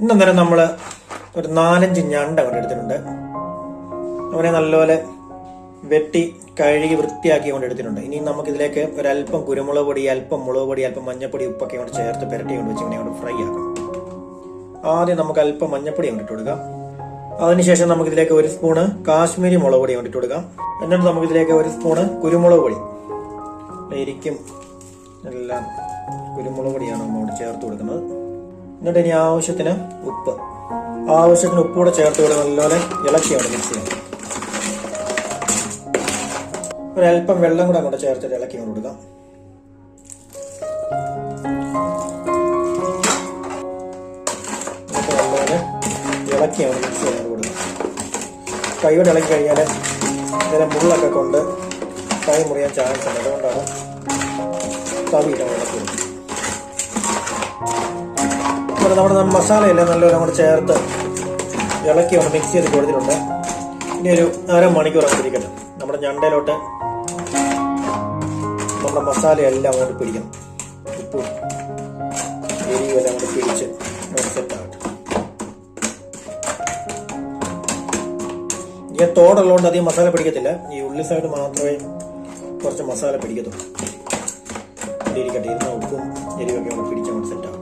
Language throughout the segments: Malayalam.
ഇന്നേരം നമ്മൾ ഒരു 4-5 ഞണ്ട് അങ്ങോട്ട് എടുത്തിട്ടുണ്ട്. അവനെ നല്ലപോലെ വെട്ടി കഴുകി വൃത്തിയാക്കി കൊണ്ട് എടുത്തിട്ടുണ്ട്. ഇനി നമുക്കിതിലേക്ക് ഒരല്പം കുരുമുളക് പൊടി, അല്പം മുളക് പൊടി, അല്പം മഞ്ഞപ്പൊടി, ഉപ്പൊക്കെ കൊണ്ട് ചേർത്ത് പുരട്ടി കൊണ്ട് വെച്ച് ഇങ്ങനെ കൊണ്ട് ഫ്രൈ ആക്കണം. ആദ്യം നമുക്ക് അല്പം മഞ്ഞപ്പൊടി കൊണ്ടിട്ട് കൊടുക്കാം. അതിനുശേഷം നമുക്കിതിലേക്ക് 1 സ്പൂണ് കാശ്മീരി മുളക് പൊടി കൊണ്ടിട്ട് കൊടുക്കാം. എന്നിട്ട് നമുക്കിതിലേക്ക് 1 സ്പൂണ് കുരുമുളക് പൊടി, എരിക്കും എല്ലാം കുരുമുളക് പൊടിയാണ് നമ്മോട് ചേർത്ത് കൊടുക്കുന്നത്. എന്നിട്ട് ഇനി ആവശ്യത്തിന് ഉപ്പ് കൂടെ ചേർത്ത് കൊടുത്ത് നല്ലപോലെ ഇളക്കിയാണ് മിക്സ് ചെയ്യാം. ഒരല്പം വെള്ളം കൂടെ അങ്ങോട്ട് ചേർത്തിട്ട് ഇളക്കി കൊടുക്കാം. നല്ലപോലെ ഇളക്കിയാണ് മിക്സ് ചെയ്യാൻ കൊടുക്കുക. കൈയോടെ ഇളക്കി കഴിഞ്ഞാൽ ഇതിനെ മുള്ളൊക്കെ കൊണ്ട് കൈ മുറിയാൻ ചാൻസ് ഉണ്ട്. അതുകൊണ്ടാണ് തവിയിട്ടാണ് ഇളക്കി കൊടുക്കുന്നത്. നമ്മുടെ മസാലയെല്ലാം നല്ലപോലെ അങ്ങോട്ട് ചേർത്ത് ഇളക്കി കൊണ്ട് മിക്സ് ചെയ്ത് കൊടുത്തിട്ടുണ്ട്. ഇനി ഒരു അരമണിക്കൂർ അങ്ങോട്ടിരിക്കണം. നമ്മുടെ ഞണ്ടയിലോട്ട് നമ്മുടെ മസാലയെല്ലാം അങ്ങോട്ട് പിടിക്കണം. ഉപ്പും എരിവെല്ലാം അങ്ങോട്ട് പിടിച്ച് സെറ്റാകട്ടെ. ഈ തോടുള്ളതുകൊണ്ട് അധികം മസാല പിടിക്കത്തില്ല. ഈ ഉള്ളി സൈഡ് മാത്രമേ കുറച്ച് മസാല പിടിക്കത്തുള്ളൂ. ഇരിക്കട്ടെ, ഇരുന്ന ഉപ്പും എരിവൊക്കെ അങ്ങോട്ട് പിടിച്ചങ്ങോട്ട് സെറ്റാകും.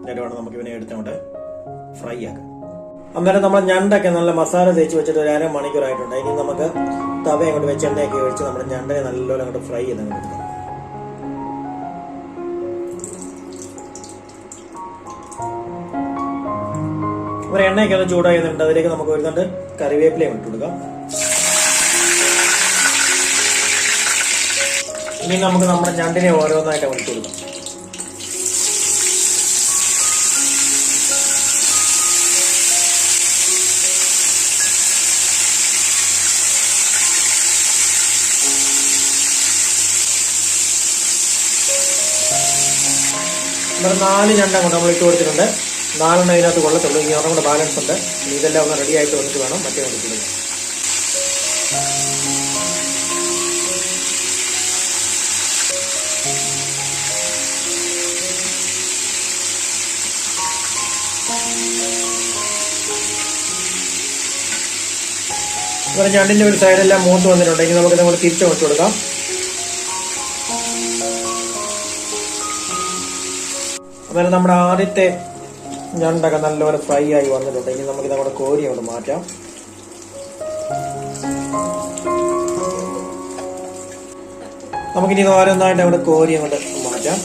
എന്നിട്ട് വേണം നമുക്ക് ഇവനെ എടുത്തങ്ങോട്ട് ഫ്രൈ ആക്കാം. അന്നേരം നമ്മൾ ഞണ്ടൊക്കെ നല്ല മസാല തേച്ച് വെച്ചിട്ട് ഒരു അരമണിക്കൂറായിട്ടുണ്ട്. ഇനി നമുക്ക് തവ അങ്ങോട്ട് വെച്ച് എണ്ണയൊക്കെ ഒഴിച്ച് നമ്മുടെ ഞണ്ടനെ നല്ലോണം അങ്ങോട്ട് ഫ്രൈ ചെയ്ത് അങ്ങോട്ട് എടുക്കാം. ഒരു എണ്ണയൊക്കെ ഒന്ന് ചൂടാകുന്നുണ്ട്. അതിലേക്ക് നമുക്ക് വരുന്നുണ്ട് കറിവേപ്പിലയും ഇട്ട് കൊടുക്കാം. ഇനി നമുക്ക് നമ്മുടെ ഞണ്ടിനെ ഓരോന്നായിട്ട് അങ്ങോട്ട് ഇട്ട് കൊടുക്കാം. നമ്മൾ 4 ഞണ്ട് കൊണ്ട് നമ്മൾ ഇട്ട് കൊടുത്തിട്ടുണ്ട്. 4 ഇതിനകത്ത് കൊള്ളത്തുള്ളൂ. ഇനി ഒരെണ്ണം കൂടെ ബാലൻസ് ഉണ്ട്. ഇതെല്ലാം ഒന്ന് റെഡി ആയിട്ട് വന്നിട്ട് വേണം മറ്റേ കൊണ്ടിട്ടുള്ളത്. ഇവിടെ ഞണ്ടിന്റെ ഒരു സൈഡെല്ലാം മൂത്ത് വന്നിട്ടുണ്ട്. ഇനി നമുക്ക് ഇതങ്ങോട്ട് തിരിച്ചു വെച്ച് കൊടുക്കാം. അന്നേരം നമ്മുടെ ആദ്യത്തെ ഞണ്ടൊക്കെ നല്ലപോലെ ഫ്രൈ ആയി വന്നിട്ടുണ്ട്. ഇനി നമുക്ക് നമ്മുടെ കോരി അങ്ങോട്ട് മാറ്റാം. നമുക്കിനി ഓരോന്നായിട്ട് അവിടെ കോരി അങ്ങോട്ട് മാറ്റാം.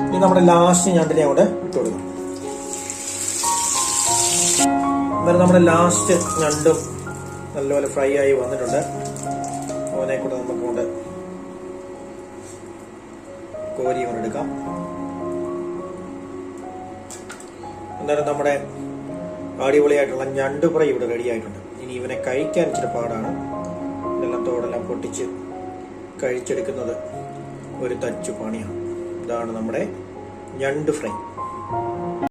ഇനി നമ്മുടെ ലാസ്റ്റ് ഞണ്ടിനെ അവിടെ ഇട്ട് കൊടുക്കാം. അന്നേരം നമ്മുടെ ലാസ്റ്റ് ഞണ്ടും നല്ലപോലെ ഫ്രൈ ആയി വന്നിട്ടുണ്ട്. അവനെ കൂടെ നമുക്ക് കൊണ്ട് കോരി കൊണ്ട് എടുക്കാം. അന്നേരം നമ്മുടെ അടിപൊളിയായിട്ടുള്ള ഞണ്ട് ഫ്രൈ ഇവിടെ റെഡി ആയിട്ടുണ്ട്. ഇനി ഇവനെ കഴിക്കാൻ ഇച്ചിരി പാടാണ്. ഇതെല്ലാം തോടെല്ലാം പൊട്ടിച്ച് കഴിച്ചെടുക്കുന്നത് ഒരു തച്ചു പണിയാണ്. ഇതാണ് നമ്മുടെ ഞണ്ട് ഫ്രൈ.